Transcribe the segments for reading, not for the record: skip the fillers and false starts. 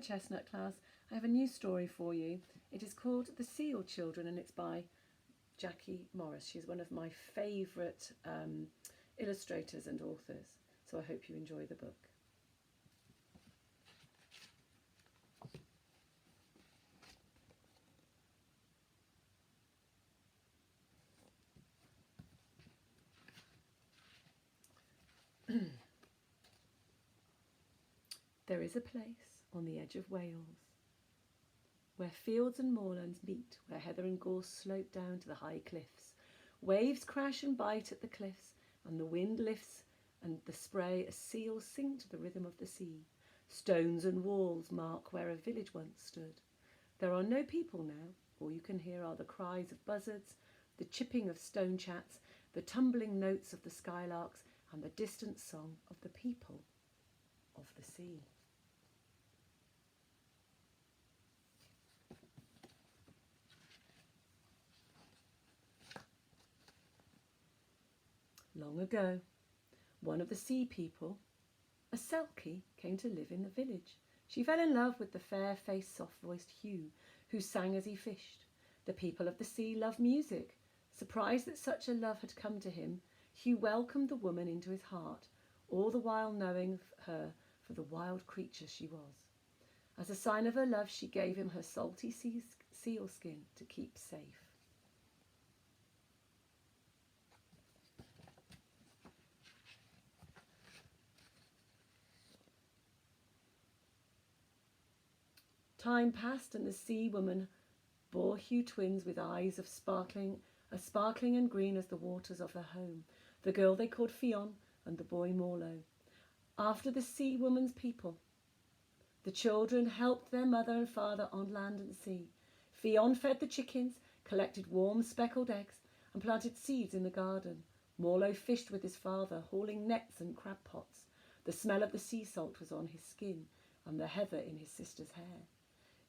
Chestnut class. I have a new story for you. It is called The Seal Children and it's by Jackie Morris. She's one of my favourite illustrators and authors. So I hope you enjoy the book. There is a place on the edge of Wales where fields and moorlands meet, where heather and gorse slope down to the high cliffs. Waves crash and bite at the cliffs, and the wind lifts and the spray as seals sing to the rhythm of the sea. Stones and walls mark where a village once stood. There are no people now. All you can hear are the cries of buzzards, the chipping of stone chats, the tumbling notes of the skylarks, and the distant song of the people of the sea. Long ago, one of the sea people, a Selkie, came to live in the village. She fell in love with the fair-faced, soft-voiced Hugh, who sang as he fished. The people of the sea love music. Surprised that such a love had come to him, Hugh welcomed the woman into his heart, all the while knowing her for the wild creature she was. As a sign of her love, she gave him her salty seal skin to keep safe. Time passed and the sea woman bore Hugh twins with eyes of sparkling and green as the waters of her home. The girl they called Fionn and the boy Morlo. After the sea woman's people, the children helped their mother and father on land and sea. Fionn fed the chickens, collected warm speckled eggs, and planted seeds in the garden. Morlo fished with his father, hauling nets and crab pots. The smell of the sea salt was on his skin and the heather in his sister's hair.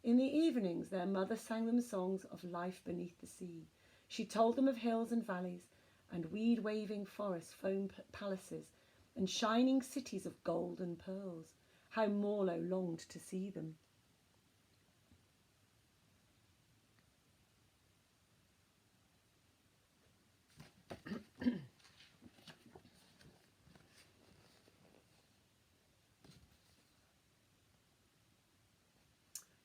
In the evenings, their mother sang them songs of life beneath the sea. She told them of hills and valleys, and weed-waving forests, foam palaces, and shining cities of gold and pearls. How Morlo longed to see them.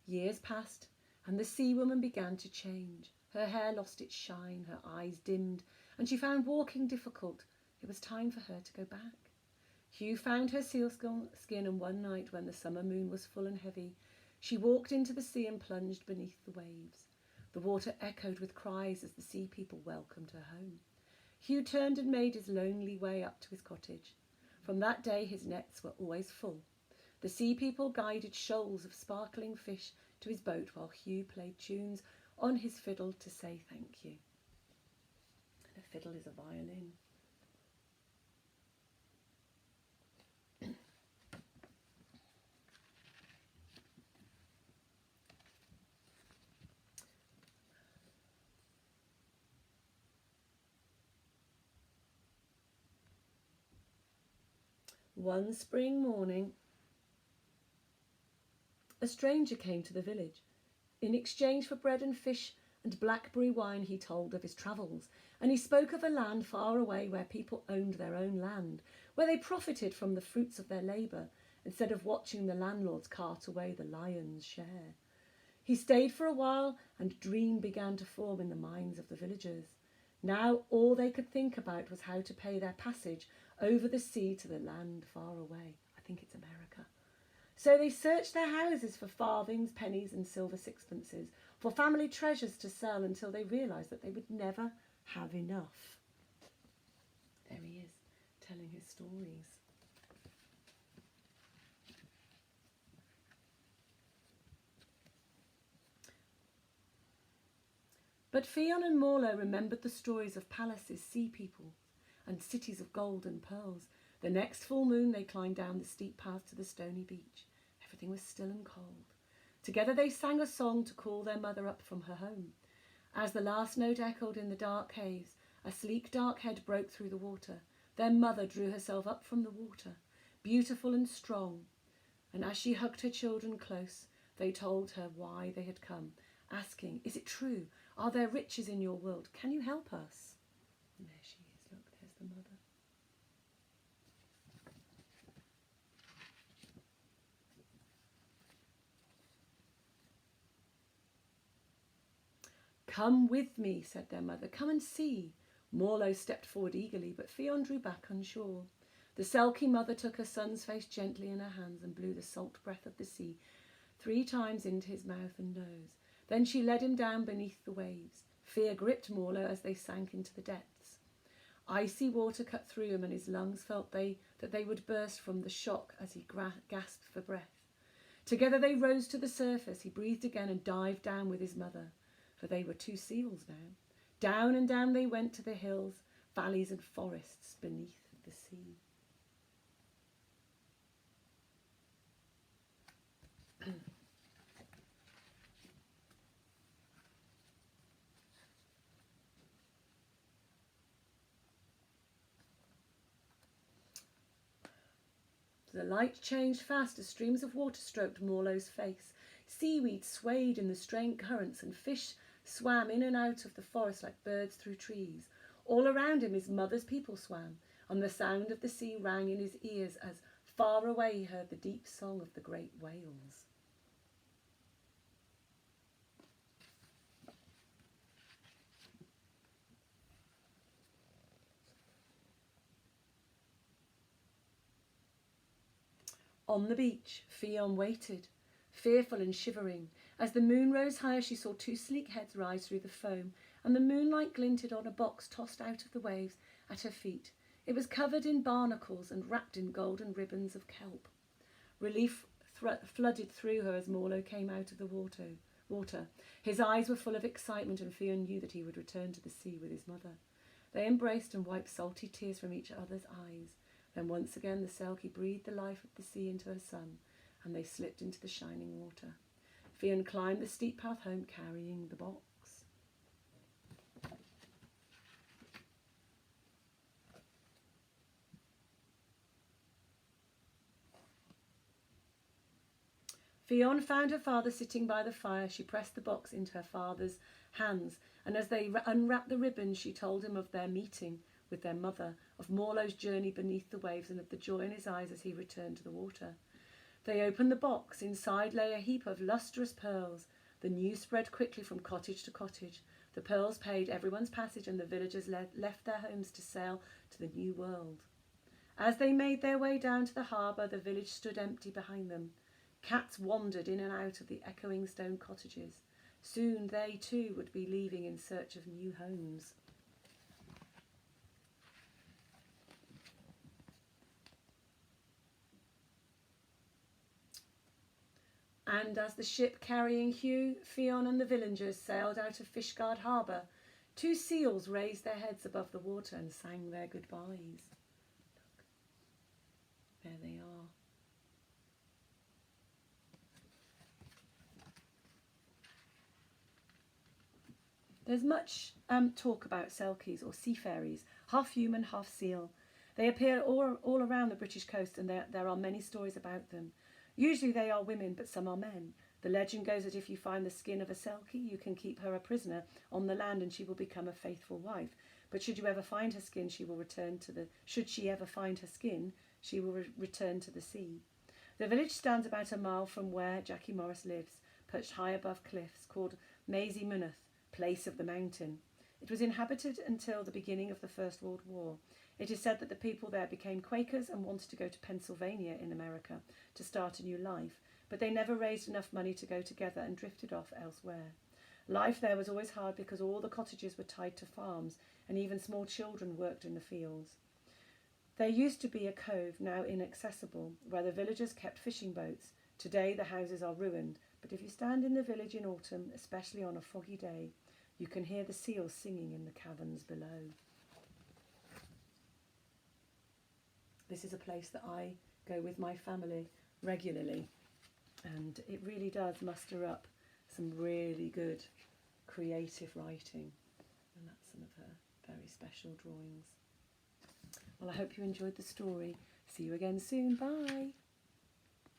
Years passed, and the sea woman began to change. Her hair lost its shine, her eyes dimmed, and she found walking difficult. It was time for her to go back. Hugh found her sealskin, and one night when the summer moon was full and heavy, she walked into the sea and plunged beneath the waves. The water echoed with cries as the sea people welcomed her home. Hugh turned and made his lonely way up to his cottage. From that day his nets were always full. The sea people guided shoals of sparkling fish to his boat while Hugh played tunes on his fiddle to say thank you. And a fiddle is a violin. One spring morning, a stranger came to the village. In exchange for bread and fish and blackberry wine, he told of his travels, and he spoke of a land far away where people owned their own land, where they profited from the fruits of their labour, instead of watching the landlords cart away the lion's share. He stayed for a while, and a dream began to form in the minds of the villagers. Now all they could think about was how to pay their passage over the sea to the land far away. I think it's America. So they searched their houses for farthings, pennies and silver sixpences, for family treasures to sell, until they realised that they would never have enough. There he is, telling his stories. But Fionn and Morlo remembered the stories of palaces, sea people, and cities of gold and pearls. The next full moon they climbed down the steep path to the stony beach. Everything was still and cold. Together they sang a song to call their mother up from her home. As the last note echoed in the dark haze, a sleek dark head broke through the water. Their mother drew herself up from the water, beautiful and strong, and as she hugged her children close, They told her why they had come, asking, "Is it true? Are there riches in your world? Can you help us?" And there she is. Look, there's the mother. "Come with me," said their mother. "Come and see." Morlo stepped forward eagerly, but Fionn drew back unsure. The Selkie mother took her son's face gently in her hands and blew the salt breath of the sea 3 times into his mouth and nose. Then she led him down beneath the waves. Fear gripped Morlo as they sank into the depths. Icy water cut through him, and his lungs felt that they would burst from the shock as he gasped for breath. Together they rose to the surface. He breathed again and dived down with his mother, for they were 2 seals now. Down and down they went to the hills, valleys and forests beneath the sea. The light changed fast as streams of water stroked Morlo's face. Seaweed swayed in the straying currents, and fish swam in and out of the forest like birds through trees. All around him his mother's people swam, and the sound of the sea rang in his ears as far away he heard the deep song of the great whales. On the beach, Fionn waited, fearful and shivering. As the moon rose higher, she saw 2 sleek heads rise through the foam, and the moonlight glinted on a box tossed out of the waves at her feet. It was covered in barnacles and wrapped in golden ribbons of kelp. Relief flooded through her as Morlo came out of the water. His eyes were full of excitement, and Fionn knew that he would return to the sea with his mother. They embraced and wiped salty tears from each other's eyes. Then once again the Selkie breathed the life of the sea into her son, and they slipped into the shining water. Fionn climbed the steep path home carrying the box. Fionn found her father sitting by the fire. She pressed the box into her father's hands, and as they unwrapped the ribbons, she told him of their meeting with their mother, of Morlo's journey beneath the waves, and of the joy in his eyes as he returned to the water. They opened the box. Inside lay a heap of lustrous pearls. The news spread quickly from cottage to cottage. The pearls paid everyone's passage, and the villagers left their homes to sail to the new world. As they made their way down to the harbour, the village stood empty behind them. Cats wandered in and out of the echoing stone cottages. Soon they too would be leaving in search of new homes. And as the ship carrying Hugh, Fionn and the villagers sailed out of Fishguard harbour, 2 seals raised their heads above the water and sang their goodbyes. Look, there they are. There's much talk about Selkies or sea fairies, half human, half seal. They appear all around the British coast, and there are many stories about them. Usually they are women, but some are men. The legend goes that if you find the skin of a Selkie, you can keep her a prisoner on the land and she will become a faithful wife. But should you ever find her skin, she will return to the sea. The village stands about a mile from where Jackie Morris lives, perched high above cliffs, called Maisie Myneth, Place of the Mountain. It was inhabited until the beginning of the First World War. It is said that the people there became Quakers and wanted to go to Pennsylvania in America to start a new life, but they never raised enough money to go together and drifted off elsewhere. Life there was always hard because all the cottages were tied to farms, and even small children worked in the fields. There used to be a cove, now inaccessible, where the villagers kept fishing boats. Today the houses are ruined, but if you stand in the village in autumn, especially on a foggy day, you can hear the seals singing in the caverns below. This is a place that I go with my family regularly, and it really does muster up some really good creative writing, and that's some of her very special drawings. Well, I hope you enjoyed the story. See you again soon. Bye.